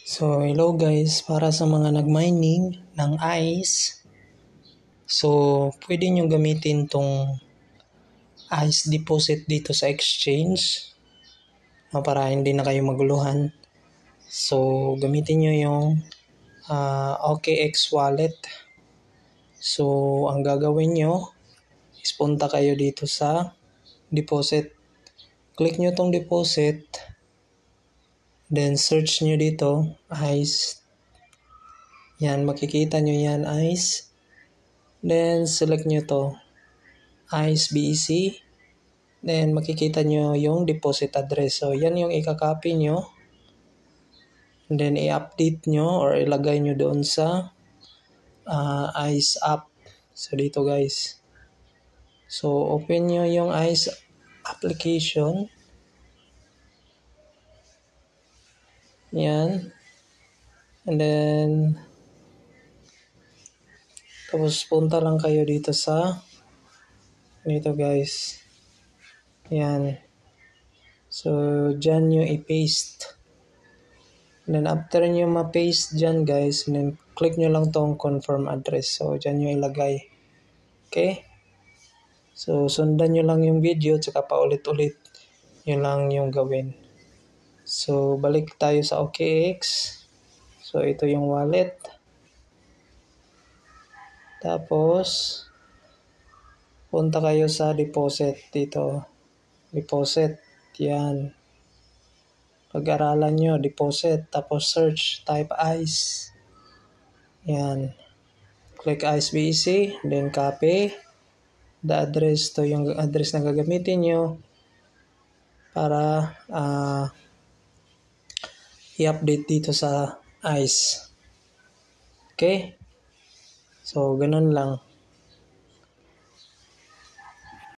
So, hello guys, para sa mga nag-mining ng ICE, so pwede nyo gamitin tong ICE deposit dito sa exchange para hindi na kayo maguluhan. So, gamitin nyo yung OKX wallet. So, ang gagawin nyo is punta kayo dito sa deposit. Click nyo tong deposit, then search nyo dito ICE. Yan, makikita nyo yan ICE. Then select nyo to ICE BEC. Then makikita nyo yung deposit address. So yan yung ikakopy nyo. And then i-update nyo or ilagay nyo doon sa ICE app. So dito guys. So open nyo yung ICE application. Yan. And then tapos punta lang kayo dito sa dito guys. Yan. So dyan nyo i-paste. And then after nyo ma-paste dyan guys, and then click nyo lang tong confirm address. So dyan nyo ilagay. Okay? So sundan nyo lang yung video, tsaka paulit-ulit nyo lang yung gawin. So balik tayo sa OKX. So ito yung wallet. Tapos punta kayo sa deposit dito. Deposit. Yan. Pag-aralan nyo, deposit. Tapos search, type ICE. Yan. Click ICE BEC, then copy the address. To yung address na gagamitin nyo para i-update dito sa ICE. Okay? So, ganun lang.